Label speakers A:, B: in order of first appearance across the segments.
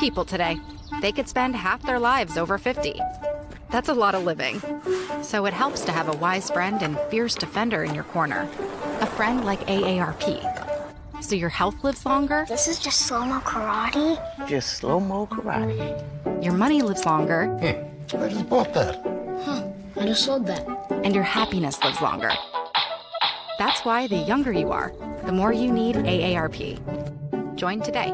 A: people today. They could spend half their lives over 50. That's a lot of living. So it helps to have a wise friend and fierce defender in your corner. A friend like AARP. So your health lives longer.
B: This is just slow-mo karate?
C: Just slow-mo karate.
A: Your money lives longer.
C: I just bought that.
B: I just sold that.
A: And your happiness lives longer. That's why the younger you are, the more you need AARP. Join today.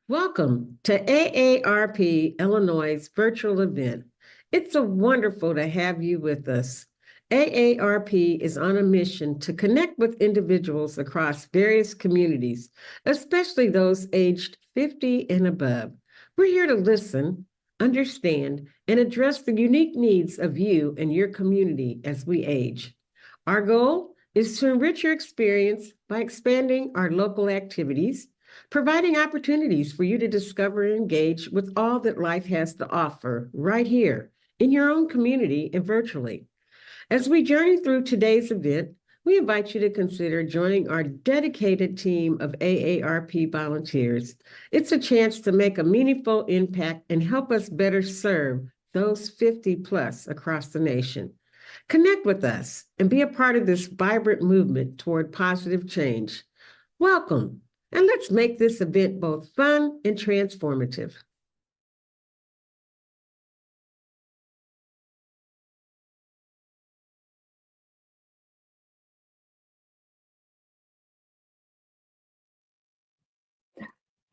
D: Welcome to AARP Illinois' virtual event. It's so wonderful to have you with us. AARP is on a mission to connect with individuals across various communities, especially those aged 50 and above. We're here to listen, understand, and address the unique needs of you and your community as we age. Our goal is to enrich your experience by expanding our local activities, providing opportunities for you to discover and engage with all that life has to offer right here in your own community and virtually. As we journey through today's event, we invite you to consider joining our dedicated team of AARP volunteers. It's a chance to make a meaningful impact and help us better serve those 50 plus across the nation. Connect with us and be a part of this vibrant movement toward positive change. Welcome. And let's make this event both fun and transformative.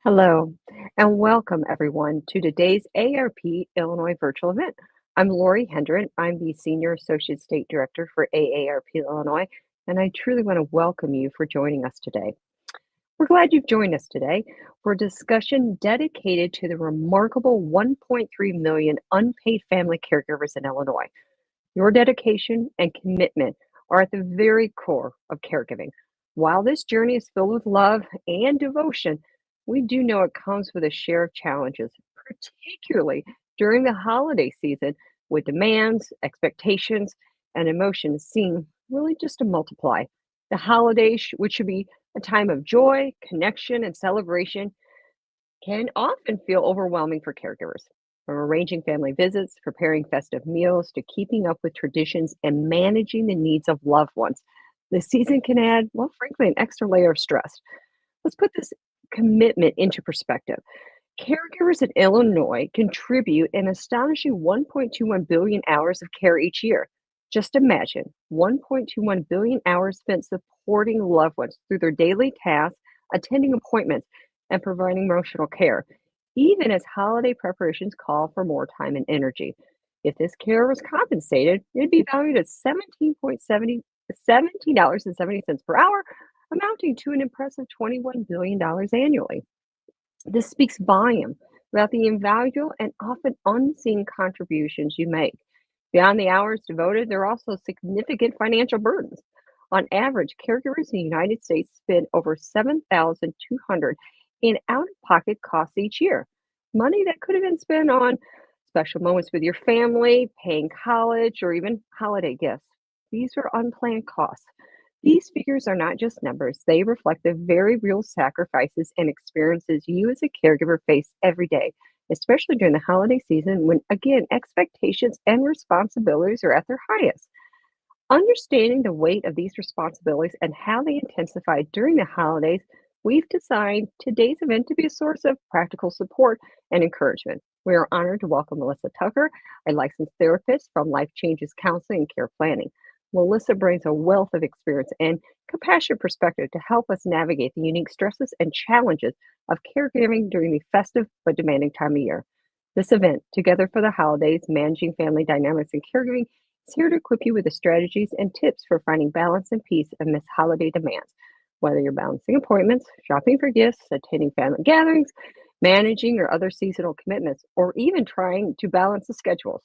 E: Hello, and welcome everyone to today's AARP Illinois virtual event. I'm Lori Hendren. I'm the Senior Associate State Director for AARP Illinois, and I truly want to welcome you for joining us today. We're glad you've joined us today for a discussion dedicated to the remarkable 1.3 million unpaid family caregivers in Illinois. Your dedication and commitment are at the very core of caregiving. While this journey is filled with love and devotion, we do know it comes with a share of challenges, particularly during the holiday season, with demands, expectations, and emotions seem really just to multiply. The holidays, which should be a time of joy, connection, and celebration, can often feel overwhelming for caregivers. From arranging family visits, preparing festive meals, to keeping up with traditions and managing the needs of loved ones, the season can add, well, frankly, an extra layer of stress. Let's put this commitment into perspective. Caregivers in Illinois contribute an astonishing 1.21 billion hours of care each year. Just imagine 1.21 billion hours spent supporting loved ones through their daily tasks, attending appointments, and providing emotional care, even as holiday preparations call for more time and energy. If this care was compensated, it'd be valued at $17.70 per hour, amounting to an impressive $21 billion annually. This speaks volume about the invaluable and often unseen contributions you make. Beyond the hours devoted, there are also significant financial burdens. On average, caregivers in the United States spend over $7,200 in out-of-pocket costs each year. Money that could have been spent on special moments with your family, paying college, or even holiday gifts. These are unplanned costs. These figures are not just numbers, they reflect the very real sacrifices and experiences you as a caregiver face every day, especially during the holiday season when, again, expectations and responsibilities are at their highest. Understanding the weight of these responsibilities and how they intensify during the holidays, we've designed today's event to be a source of practical support and encouragement. We are honored to welcome Melissa Tucker, a licensed therapist from Life Changes Counseling and Care Planning. Melissa brings a wealth of experience and compassionate perspective to help us navigate the unique stresses and challenges of caregiving during the festive but demanding time of year. This event, Together for the Holidays, Managing Family Dynamics and Caregiving, is here to equip you with the strategies and tips for finding balance and peace amidst holiday demands. Whether you're balancing appointments, shopping for gifts, attending family gatherings, managing your other seasonal commitments, or even trying to balance the schedules,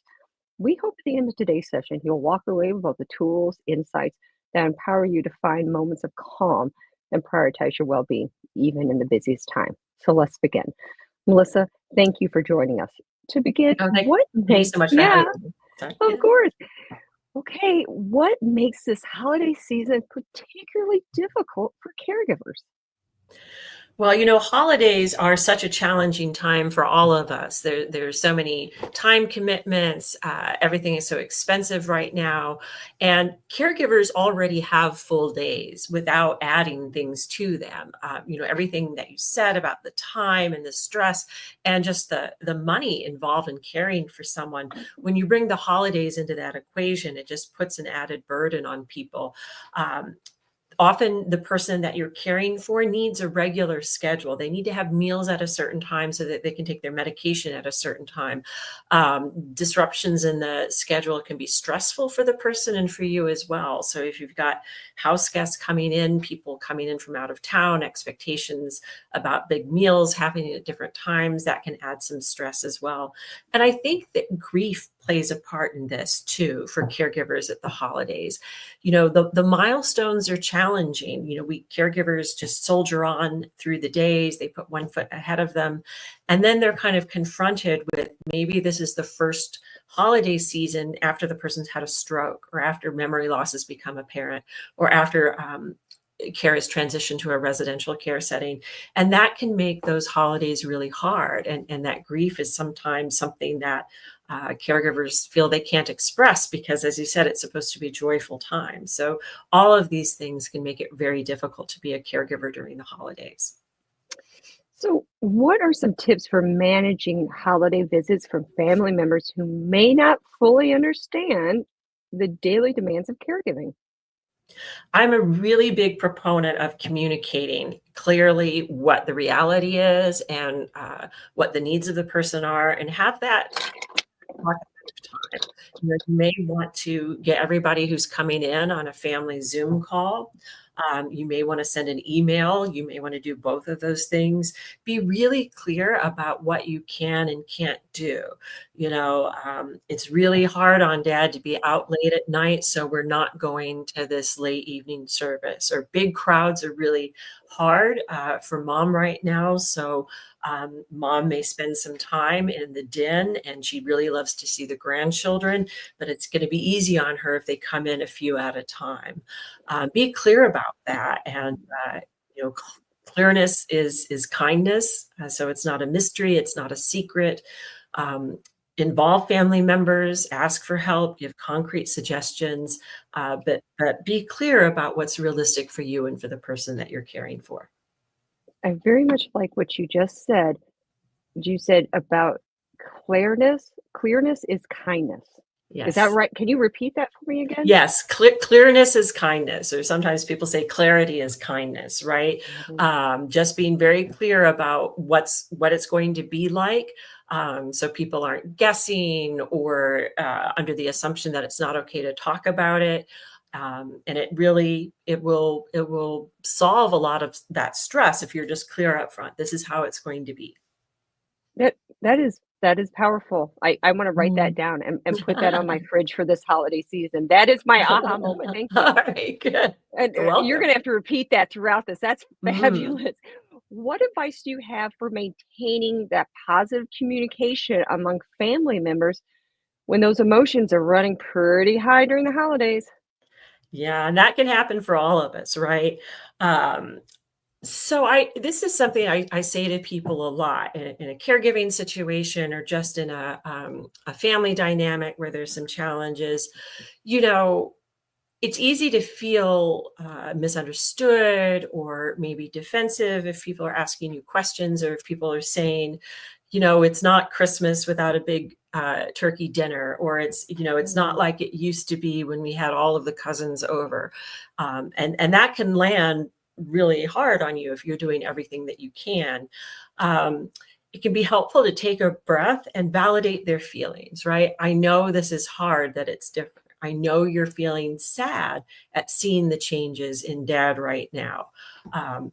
E: we hope at the end of today's session, you'll walk away with both the tools, insights that empower you to find moments of calm and prioritize your well-being, even in the busiest time. So let's begin. Melissa, thank you for joining us. To begin,
F: thank you so much for having me. Sorry.
E: Of
F: Yeah.
E: course. Okay, what makes this holiday season particularly difficult for caregivers?
F: Well, holidays are such a challenging time for all of us. There's so many time commitments. Everything is so expensive right now. And caregivers already have full days without adding things to them. Everything that you said about the time and the stress and just the money involved in caring for someone. When you bring the holidays into that equation, it just puts an added burden on people. Um, Often the person that you're caring for needs a regular schedule. They need to have meals at a certain time so that they can take their medication at a certain time. Disruptions in the schedule can be stressful for the person and for you as well. So if you've got house guests coming in, people coming in from out of town, expectations about big meals happening at different times, that can add some stress as well. And I think that grief plays a part in this too for caregivers at the holidays. The milestones are challenging. We caregivers just soldier on through the days. They put one foot ahead of them. And then they're kind of confronted with maybe this is the first holiday season after the person's had a stroke or after memory loss has become apparent or after care is transitioned to a residential care setting. And that can make those holidays really hard. And that grief is sometimes something that caregivers feel they can't express because, as you said, it's supposed to be a joyful time. So all of these things can make it very difficult to be a caregiver during the holidays.
E: So, what are some tips for managing holiday visits from family members who may not fully understand the daily demands of caregiving?
F: I'm a really big proponent of communicating clearly what the reality is and what the needs of the person are, and have that talk ahead of time. You may want to get everybody who's coming in on a family Zoom call. You may want to send an email. You may want to do both of those things. Be really clear about what you can and can't do. It's really hard on dad to be out late at night, so we're not going to this late evening service. Or big crowds are really hard for mom right now. So mom may spend some time in the den and she really loves to see the grandchildren, but it's going to be easy on her if they come in a few at a time. Be clear about that. And, clearness is kindness. So it's not a mystery. It's not a secret. Um, Involve family members, ask for help, give concrete suggestions, but be clear about what's realistic for you and for the person that you're caring for.
E: I very much like what you just said. You said about clearness. Clearness is kindness. Is that
F: Yes.
E: right? Can you repeat that for me again?
F: Yes, clearness is kindness, or sometimes people say clarity is kindness, right?
E: Mhm.
F: Just being very clear about what it's going to be like, so people aren't guessing or under the assumption that it's not okay to talk about it. And it will solve a lot of that stress if you're just clear up front. This is how it's going to be.
E: That is powerful. I wanna write that
F: Mm.
E: down and put that on my fridge for this holiday season. That is my aha moment. Thank
F: All
E: you.
F: right, good.
E: And,
F: You're
E: you're
F: welcome.
E: gonna have to repeat that throughout this. That's
F: Mm.
E: fabulous. What advice do you have for maintaining that positive communication among family members when those emotions are running pretty high during the holidays?
F: Yeah, and that can happen for all of us, right? Um, so this is something I say to people a lot in a caregiving situation or just in a family dynamic where there's some challenges. You know, it's easy to feel misunderstood or maybe defensive if people are asking you questions or if people are saying, it's not Christmas without a big turkey dinner, or it's not
E: Mm.
F: like it used to be when we had all of the cousins over. And that can land really hard on you if you're doing everything that you can. Um, it can be helpful to take a breath and validate their feelings, right? I know this is hard, that it's different. I know you're feeling sad at seeing the changes in dad right now.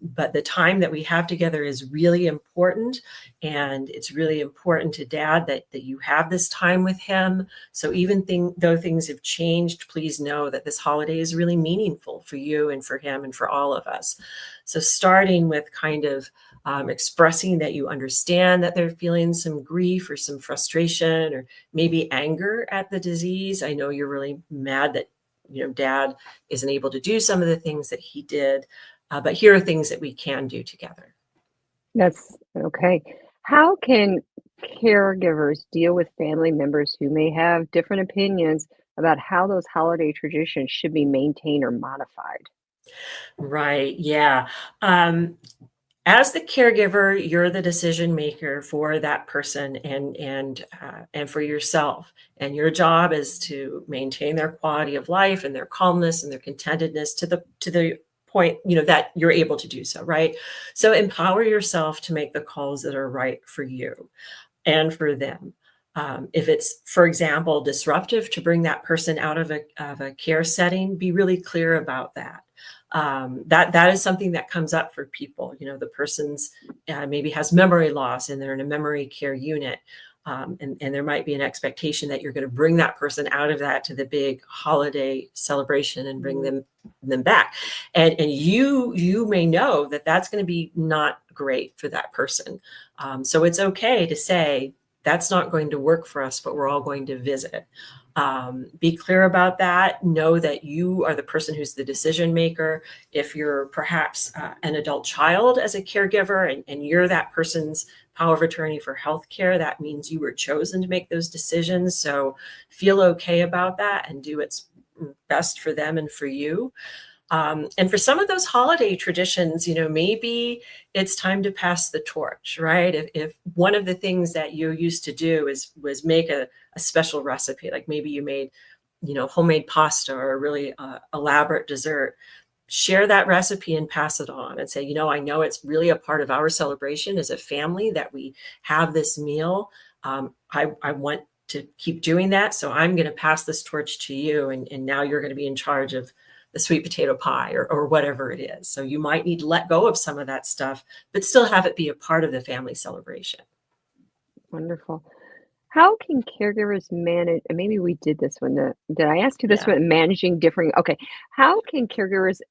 F: But the time that we have together is really important. And it's really important to dad that you have this time with him. So even though things have changed, please know that this holiday is really meaningful for you and for him and for all of us. So starting with kind of expressing that you understand that they're feeling some grief or some frustration or maybe anger at the disease. I know you're really mad that, dad isn't able to do some of the things that he did, but here are things that we can do together.
E: That's okay. How can caregivers deal with family members who may have different opinions about how those holiday traditions should be maintained or modified?
F: Right. Yeah. Um, as the caregiver, you're the decision maker for that person and for yourself. And your job is to maintain their quality of life and their calmness and their contentedness to the point, that you're able to do so, right? So empower yourself to make the calls that are right for you and for them. If it's, for example, disruptive to bring that person out of a care setting, be really clear about that. That is something that comes up for people. The person's maybe has memory loss and they're in a memory care unit. And there might be an expectation that you're going to bring that person out of that to the big holiday celebration and bring them back. And you may know that that's going to be not great for that person. So it's okay to say, that's not going to work for us, but we're all going to visit. Be clear about that. Know that you are the person who's the decision maker. If you're perhaps an adult child as a caregiver and you're that person's power of attorney for healthcare, that means you were chosen to make those decisions. So feel okay about that and do what's best for them and for you. And for some of those holiday traditions, maybe it's time to pass the torch, right? If one of the things that you used to do was make a special recipe, like maybe you made, homemade pasta or a really elaborate dessert, share that recipe and pass it on and say, I know it's really a part of our celebration as a family that we have this meal. I want to keep doing that. So I'm going to pass this torch to you. And now you're going to be in charge of the sweet potato pie or whatever it is. So you might need to let go of some of that stuff, but still have it be a part of the family celebration.
E: Wonderful. How can caregivers manage, and maybe we did this one, did I ask you this
F: Yeah.
E: one, managing different, okay. How can caregivers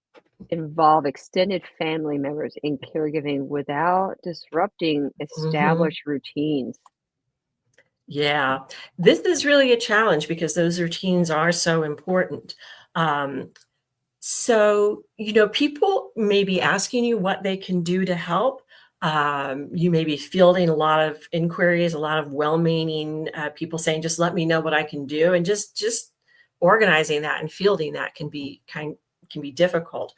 E: involve extended family members in caregiving without disrupting
F: Mhm.
E: established routines?
F: Yeah. This is really a challenge because those routines are so important. Um, So, people may be asking you what they can do to help. You may be fielding a lot of inquiries, a lot of well-meaning people saying, "Just let me know what I can do," and just organizing that and fielding that can be difficult.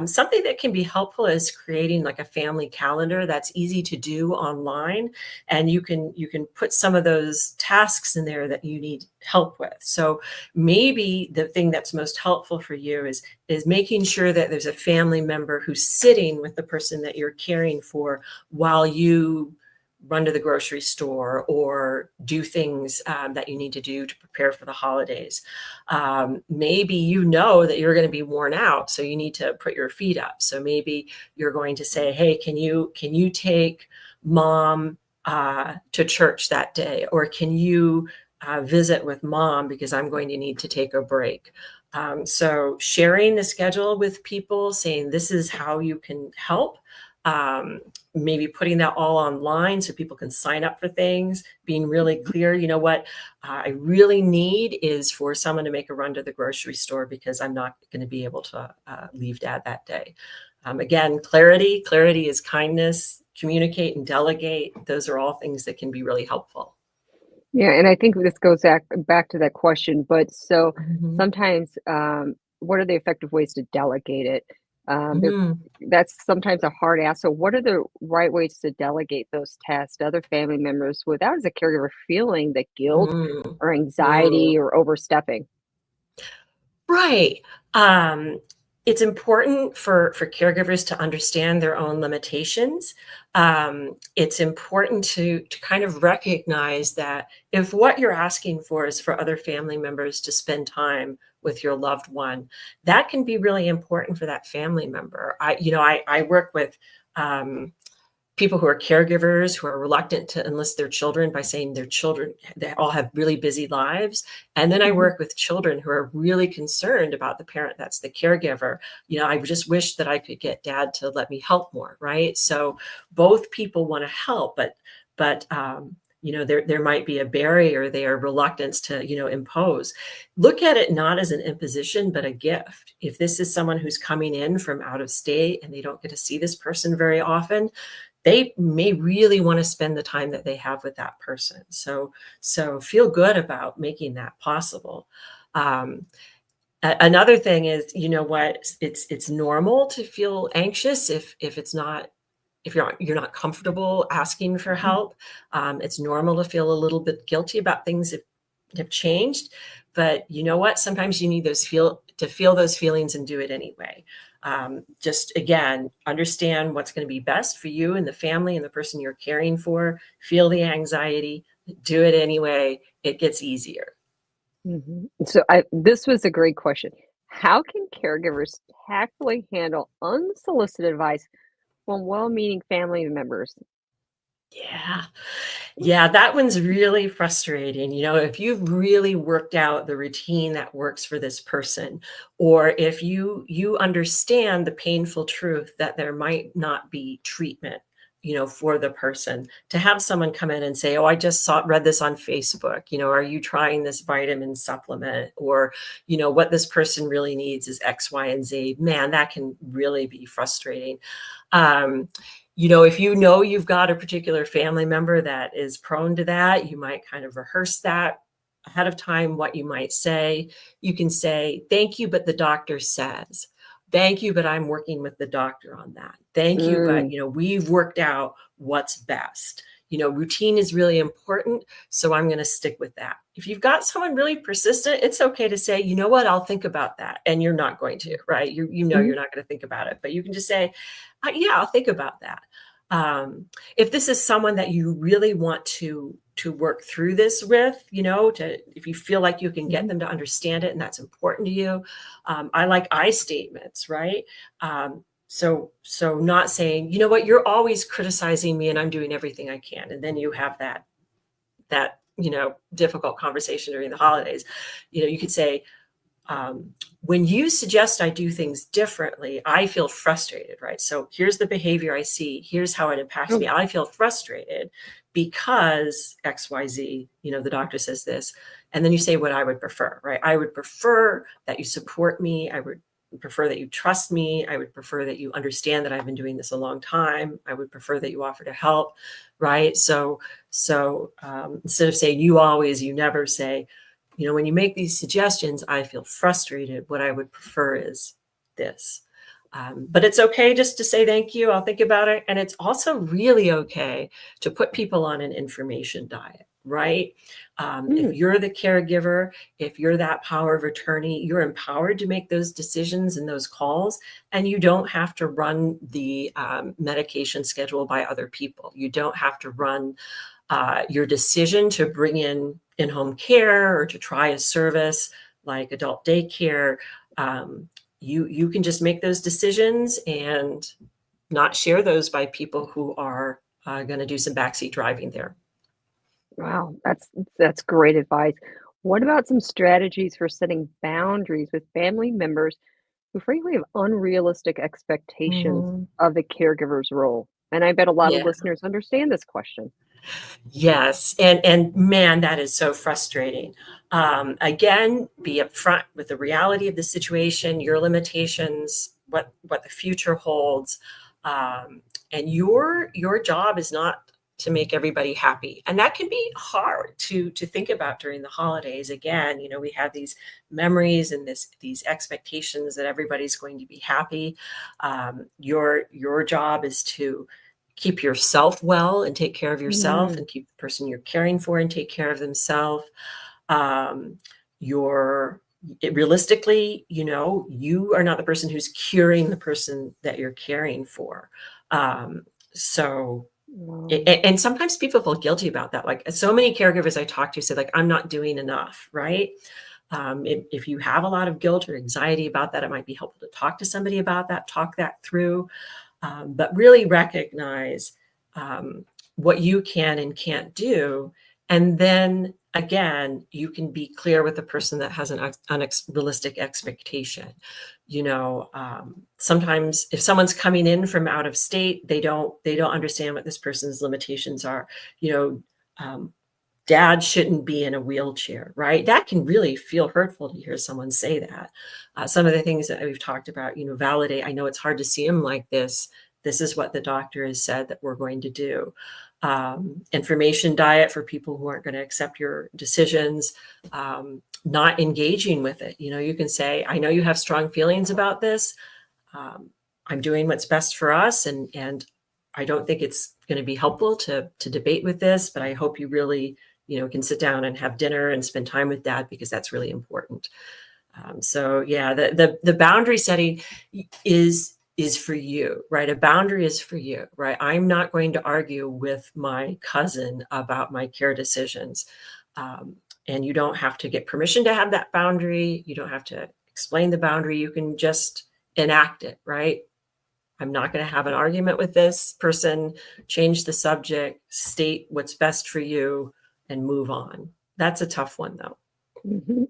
F: Something that can be helpful is creating like a family calendar that's easy to do online, and you can put some of those tasks in there that you need help with. So maybe the thing that's most helpful for you is making sure that there's a family member who's sitting with the person that you're caring for while you run to the grocery store or do things that you need to do to prepare for the holidays. Maybe that you're going to be worn out, so you need to put your feet up. So maybe you're going to say, "Hey, can you take mom to church that day, or can you visit with mom because I'm going to need to take a break?" So sharing the schedule with people, saying this is how you can help. Maybe putting that all online so people can sign up for things, being really clear, what I really need is for someone to make a run to the grocery store because I'm not going to be able to leave dad that day. Again, clarity is kindness, communicate and delegate. Those are all things that can be really helpful.
E: Yeah, and I think this goes back to that question, but so
F: Mhm.
E: sometimes, what are the effective ways to delegate it? There
F: Mhm.
E: That's sometimes a hard ask. So what are the right ways to delegate those tasks to other family members without as a caregiver feeling the guilt
F: Mm.
E: or
F: Mm.
E: anxiety or overstepping?
F: Right. Um, it's important for caregivers to understand their own limitations. It's important to kind of recognize that if what you're asking for is for other family members to spend time with your loved one, that can be really important for that family member. I work with um, people who are caregivers who are reluctant to enlist their children by saying their children, they all have really busy lives. And then I work with children who are really concerned about the parent that's the caregiver. I just wish that I could get dad to let me help more, right? So both people want to help, but there might be a barrier there, reluctance to, impose. Look at it not as an imposition, but a gift. If this is someone who's coming in from out of state and they don't get to see this person very often, they may really want to spend the time that they have with that person. So feel good about making that possible. Another thing is, it's normal to feel anxious if you're not comfortable asking for help. It's normal to feel a little bit guilty about things that have changed, but you know what? Sometimes you need to feel those feelings and do it anyway. Just again, understand what's going to be best for you and the family and the person you're caring for. Feel the anxiety, do it anyway. It gets easier.
E: So this was a great question. How can caregivers tactfully handle unsolicited advice from well-meaning family members?
F: Yeah, that one's really frustrating. If you've really worked out the routine that works for this person, or if you understand the painful truth that there might not be treatment, for the person, to have someone come in and say, "Oh, I just read this on Facebook. Are you trying this vitamin supplement?" Or, what this person really needs is X, Y, and Z. Man, that can really be frustrating. If you've got a particular family member that is prone to that, you might kind of rehearse that ahead of time, what you might say. You can say, "Thank you, but the doctor says." "Thank you, but I'm working with the doctor on that." "Thank you, but we've worked out what's best." Routine is really important, so I'm going to stick with that. If you've got someone really persistent, it's okay to say, "You know what, I'll think about that." And you're not going to, right? You're not going to think about it, but you can just say, "Yeah, I'll think about that." If this is someone that you really want to work through this with, if you feel like you can get them to understand it and that's important to you, I like I statements, right? So not saying, "You know what, you're always criticizing me and I'm doing everything I can." And then you have that difficult conversation during the holidays. You could say, "When you suggest I do things differently, I feel frustrated," right? "So here's the behavior I see. Here's how it impacts me. I feel frustrated because XYZ, the doctor says this." And then you say what I would prefer, right? "I would prefer that you support me. I would prefer that you trust me. I would prefer that you understand that I've been doing this a long time. I would prefer that you offer to help," right? So instead of saying "you always," you never say, "When you make these suggestions, I feel frustrated. What I would prefer is this." But it's okay just to say, "Thank you, I'll think about it." And it's also really okay to put people on an information diet, right? If you're the caregiver, if you're that power of attorney, you're empowered to make those decisions and those calls, and you don't have to run the medication schedule by other people. You don't have to run your decision to bring in-home care or to try a service like adult daycare. You can just make those decisions and not share those by people who are going to do some backseat driving there.
E: Wow, that's great advice. What about some strategies for setting boundaries with family members who frankly have unrealistic expectations
F: Mhm.
E: of the caregiver's role? And I bet a lot of
F: Yeah.
E: listeners understand this question.
F: Yes, and man, that is so frustrating. Again, be upfront with the reality of the situation, your limitations, what the future holds, and your job is not to make everybody happy, and that can be hard to think about during the holidays. Again, we have these memories and these expectations that everybody's going to be happy. Your job is to keep yourself well and take care of yourself,
E: Mm,
F: and keep the person you're caring for and take care of themselves. Um, you're realistically, you are not the person who's curing the person that you're caring for. So
E: wow.
F: and sometimes people feel guilty about that. Like so many caregivers I talk to say, like, "I'm not doing enough," right? If you have a lot of guilt or anxiety about that, it might be helpful to talk to somebody about that, talk that through. But really recognize what you can and can't do. And then again, you can be clear with the person that has an unrealistic expectation. Sometimes if someone's coming in from out of state, they don't understand what this person's limitations are. Dad shouldn't be in a wheelchair, right? That can really feel hurtful to hear someone say that. Some of the things that we've talked about, validate. I know it's hard to see him like this. This is what the doctor has said that we're going to do. Information diet for people who aren't going to accept your decisions, not engaging with it. You can say, I know you have strong feelings about this. I'm doing what's best for us. And I don't think it's going to be helpful to debate with this, but I hope you really, can sit down and have dinner and spend time with Dad, because that's really important. So yeah, the boundary setting is for you, right? A boundary is for you, right? I'm not going to argue with my cousin about my care decisions. And you don't have to get permission to have that boundary. You don't have to explain the boundary. You can just enact it, right? I'm not going to have an argument with this person, change the subject, state what's best for you, and move on. That's a tough one, though.
E: Mhm.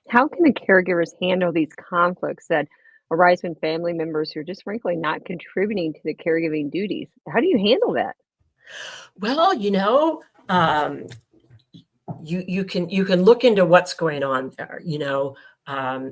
E: How can the caregivers handle these conflicts that arise when family members who are just frankly not contributing to the caregiving duties? How do you handle that?
F: Well, you can look into what's going on there.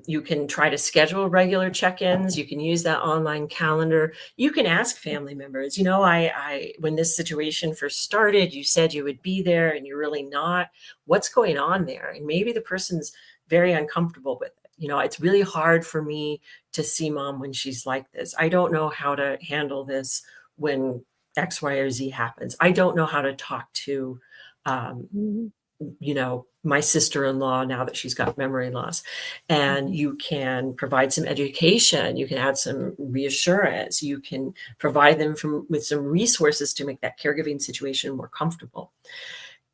F: You can try to schedule regular check-ins. You can use that online calendar. You can ask family members, I when this situation first started, you said you would be there and you're really not. What's going on there? And maybe the person's very uncomfortable with it. It's really hard for me to see Mom when she's like this. I don't know how to handle this when X, Y, or Z happens. I don't know how to talk to
E: Mhm.
F: my sister-in-law now that she's got memory loss. And you can provide some education. You can add some reassurance. You can provide them with some resources to make that caregiving situation more comfortable.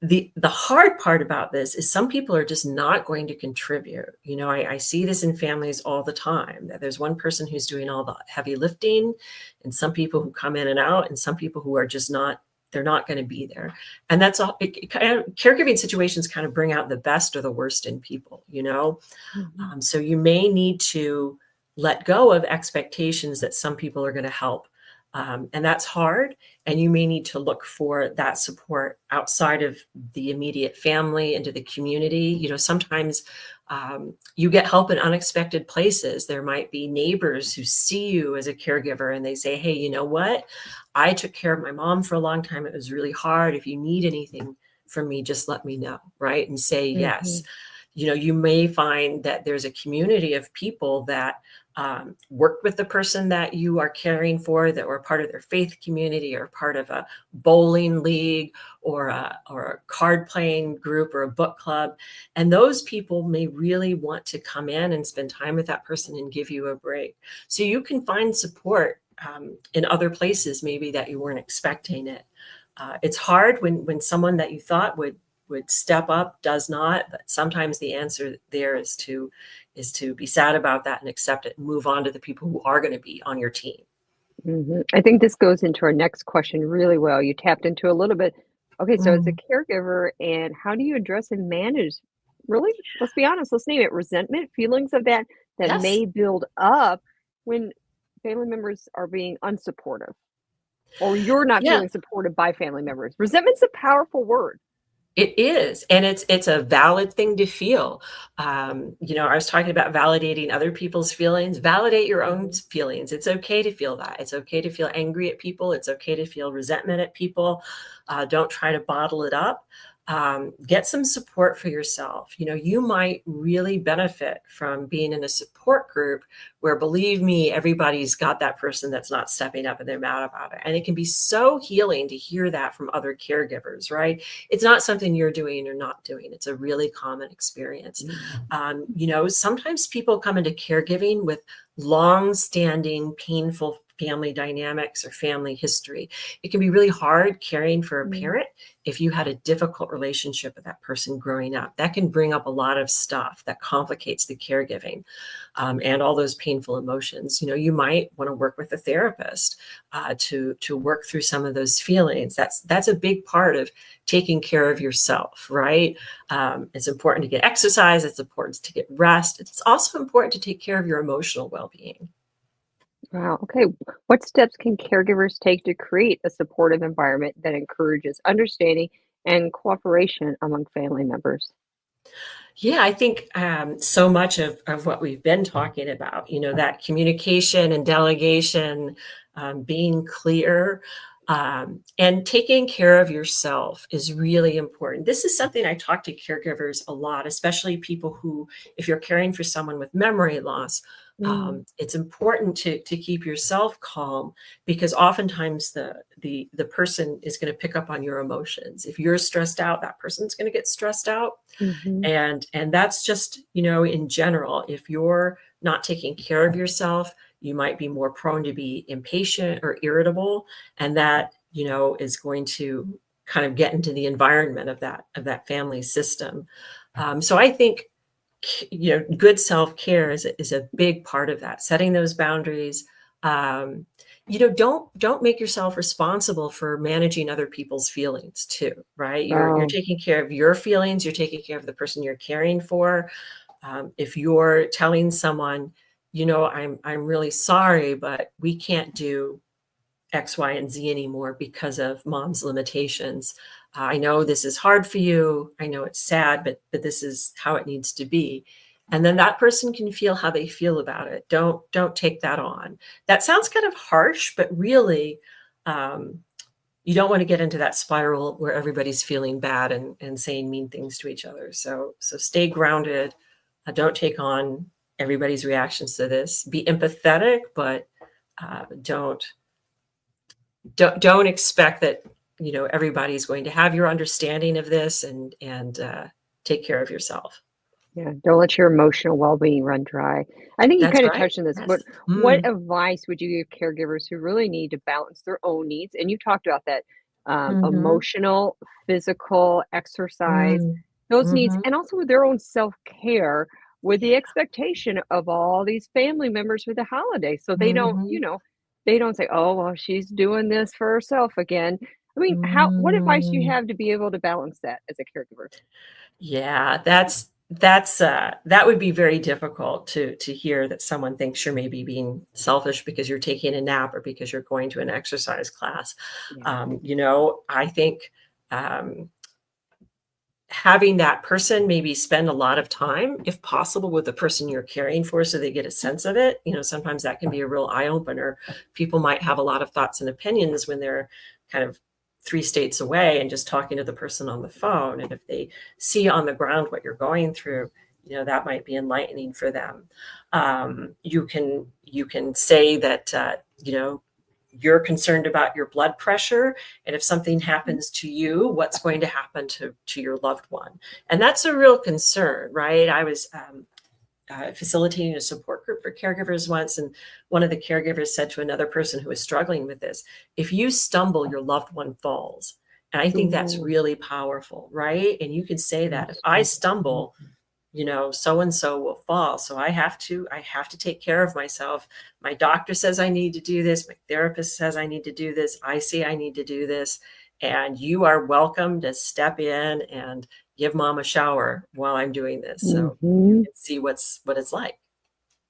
F: The hard part about this is some people are just not going to contribute. I see this in families all the time, that there's one person who's doing all the heavy lifting, and some people who come in and out, and some people who are just not, they're not going to be there. And that's all. Caregiving situations kind of bring out the best or the worst in people,
E: Mhm.
F: So you may need to let go of expectations that some people are going to help. And that's hard. And you may need to look for that support outside of the immediate family, into the community. Sometimes you get help in unexpected places. There might be neighbors who see you as a caregiver and they say, hey, you know what? I took care of my mom for a long time. It was really hard. If you need anything from me, just let me know, right? And say yes.
E: Mhm.
F: You may find that there's a community of people that work with the person that you are caring for, that were part of their faith community, or part of a bowling league, or a card playing group, or a book club. And those people may really want to come in and spend time with that person and give you a break. So you can find support in other places, maybe that you weren't expecting it. It's hard when someone that you thought would step up does not, but sometimes the answer there is to be sad about that and accept it and move on to the people who are going to be on your team.
E: Mhm. I think this goes into our next question really well. You tapped into a little bit. Okay, so as a
F: Mm.
E: caregiver, and how do you address and manage, really, let's be honest, let's name it, resentment, feelings of that
F: Yes.
E: may build up when family members are being unsupportive, or you're not
F: Yeah.
E: feeling supported by family members. Resentment's a powerful word.
F: It is, and it's a valid thing to feel. I was talking about validating other people's feelings. Validate your own
E: Mhm.
F: feelings. It's okay to feel that. It's okay to feel angry at people. It's okay to feel resentment at people. Don't try to bottle it up. Get some support for yourself. You might really benefit from being in a support group where, believe me, everybody's got that person that's not stepping up and they're mad about it. And it can be so healing to hear that from other caregivers, right? It's not something you're doing or not doing. It's a really common experience.
E: Mhm.
F: Sometimes people come into caregiving with long-standing painful family dynamics or family history. It can be really hard caring for a parent if you had a difficult relationship with that person growing up. That can bring up a lot of stuff that complicates the caregiving, and all those painful emotions. You might want to work with a therapist to work through some of those feelings. That's a big part of taking care of yourself, right? It's important to get exercise. It's important to get rest. It's also important to take care of your emotional well-being.
E: Wow. Okay. What steps can caregivers take to create a supportive environment that encourages understanding and cooperation among family members?
F: Yeah, I think so much of what we've been talking about, that communication and delegation, being clear, and taking care of yourself is really important. This is something I talk to caregivers a lot, especially people who, if you're caring for someone with memory loss,
E: Mm,
F: it's important to keep yourself calm, because oftentimes the person is going to pick up on your emotions. If you're stressed out, that person's going to get stressed out.
E: mhm.
F: And that's just, in general, if you're not taking care of yourself, you might be more prone to be impatient or irritable, and that, is going to kind of get into the environment of that family system. So I think good self-care is a big part of that, setting those boundaries. um, don't make yourself responsible for managing other people's feelings too, right? You're
E: Oh,
F: taking care of your feelings, you're taking care of the person you're caring for. If you're telling someone, I'm really sorry, but we can't do X, Y, and Z anymore because of mom's limitations. I know this is hard for you. I know it's sad, but this is how it needs to be. And then that person can feel how they feel about it. Don't take that on. That sounds kind of harsh, but really, um, you don't want to get into that spiral where everybody's feeling bad and saying mean things to each other. So stay grounded. Don't take on everybody's reactions to this. Be empathetic, but don't expect that everybody's going to have your understanding of this, and take care of yourself.
E: yeah. Don't let your emotional well-being run dry. I think you
F: That's
E: kind of
F: right.
E: touched on this,
F: Yes.
E: but what advice would you give caregivers who really need to balance their own needs? And you talked about that
F: Mhm.
E: emotional, physical, exercise,
F: Mm.
E: those needs,
F: Mhm.
E: and also with their own self-care with the expectation of all these family members for the holiday. So they don't,
F: Mhm.
E: they don't say, oh, well, she's doing this for herself again. I mean, what advice do you
F: Mm.
E: have to be able to balance that as a caregiver?
F: Yeah, that would be very difficult to hear, that someone thinks you're maybe being selfish because you're taking a nap or because you're going to an exercise class.
E: Yeah.
F: I think, um, having that person maybe spend a lot of time, if possible, with the person you're caring for, so they get a sense of it. Sometimes that can be a real eye opener. People might have a lot of thoughts and opinions when they're kind of 3 states away and just talking to the person on the phone. And if they see on the ground what you're going through, that might be enlightening for them. You can say that, you're concerned about your blood pressure, and if something happens to you, what's going to happen to your loved one. And that's a real concern, right? I was facilitating a support group for caregivers once, and one of the caregivers said to another person who was struggling with this, if you stumble, your loved one falls. And I think that's
E: Ooh.
F: really powerful, right? And you can say that, if I stumble, so and so will fall. So I have to take care of myself. My doctor says I need to do this. My therapist says I need to do this. I see I need to do this. And you are welcome to step in and give mom a shower while I'm doing this. So you
E: Mhm.
F: can see what it's like.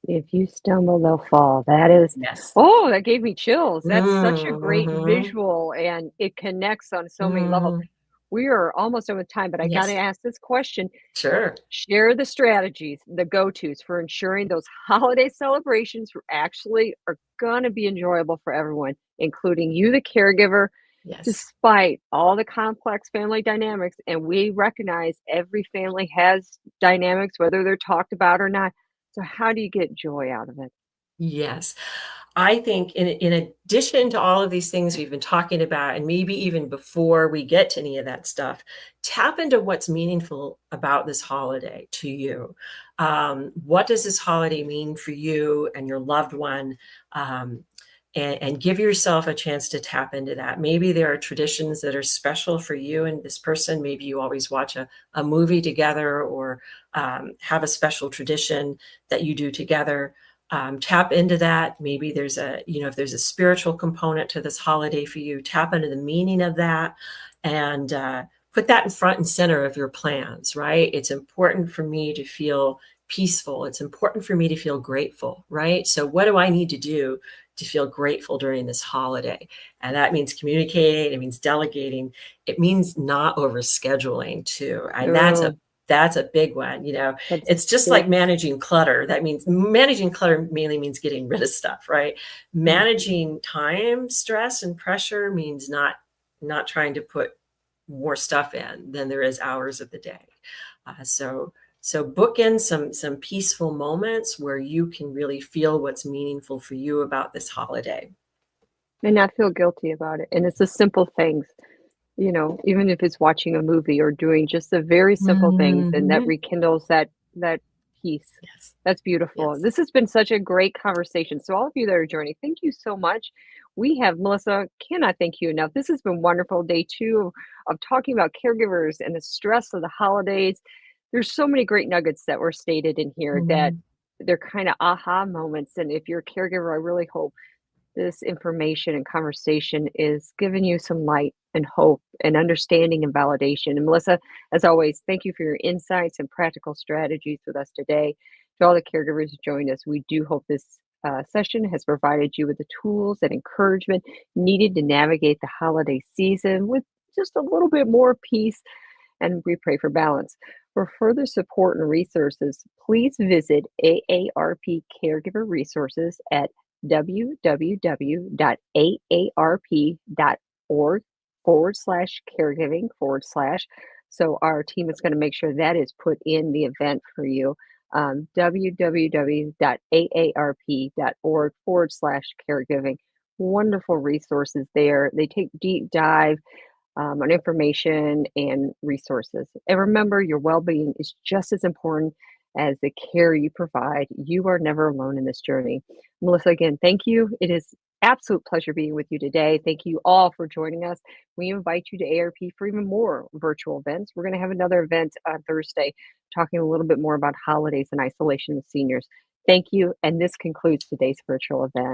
E: If you stumble, they'll fall. That is
F: Yes.
E: oh, that gave me chills. That's such a great
F: Mm-hmm.
E: visual, and it connects on so many levels.
F: Mm,
E: We are almost done with time, but I gotta
F: yes.
E: ask this question.
F: Sure.
E: Share the strategies, the go-tos for ensuring those holiday celebrations actually are gonna be enjoyable for everyone, including you, the caregiver,
F: Yes.
E: despite all the complex family dynamics. And we recognize every family has dynamics, whether they're talked about or not. So, how do you get joy out of it?
F: Yes. I think in addition to all of these things we've been talking about, and maybe even before we get to any of that stuff, tap into what's meaningful about this holiday to you. What does this holiday mean for you and your loved one? Um, and give yourself a chance to tap into that. Maybe there are traditions that are special for you and this person. Maybe you always watch a movie together, or have a special tradition that you do together. Tap into that. Maybe there's if there's a spiritual component to this holiday for you, tap into the meaning of that, and put that in front and center of your plans, right? It's important for me to feel peaceful. It's important for me to feel grateful, right? So what do I need to do to feel grateful during this holiday? And that means communicating, it means delegating, it means not overscheduling too. And
E: Oh,
F: that's a big one.
E: that's
F: It's just
E: big.
F: like managing clutter. That means managing clutter mainly means getting rid of stuff, right? Managing time, stress, and pressure means not trying to put more stuff in than there is hours of the day. So book in some peaceful moments where you can really feel what's meaningful for you about this holiday.
E: And not feel guilty about it. And it's the simple things, even if it's watching a movie or doing just the very simple things, and that
F: Mhm.
E: rekindles that peace.
F: Yes.
E: That's beautiful.
F: Yes.
E: This has been such a great conversation. So all of you that are joining, thank you so much. We have Melissa, cannot thank you enough. This has been wonderful. Day 2 of talking about caregivers and the stress of the holidays. There's so many great nuggets that were stated in here that
F: Mhm.
E: they're kind of aha moments. And if you're a caregiver, I really hope this information and conversation is giving you some light and hope and understanding and validation. And Melissa, as always, thank you for your insights and practical strategies with us today. To all the caregivers who joined us, we do hope this session has provided you with the tools and encouragement needed to navigate the holiday season with just a little bit more peace, and we pray for balance. For further support and resources, please visit AARP Caregiver Resources at www.aarp.org/caregiving/. So our team is going to make sure that is put in the event for you. www.aarp.org/caregiving. Wonderful resources there. They take deep dive on information and resources. And remember, your well being is just as important as the care you provide. You are never alone in this journey. Melissa, again, thank you. It is absolute pleasure being with you today. Thank you all for joining us. We invite you to ARP for even more virtual events. We're going to have another event on Thursday talking a little bit more about holidays and isolation with seniors. Thank you. And this concludes today's virtual event.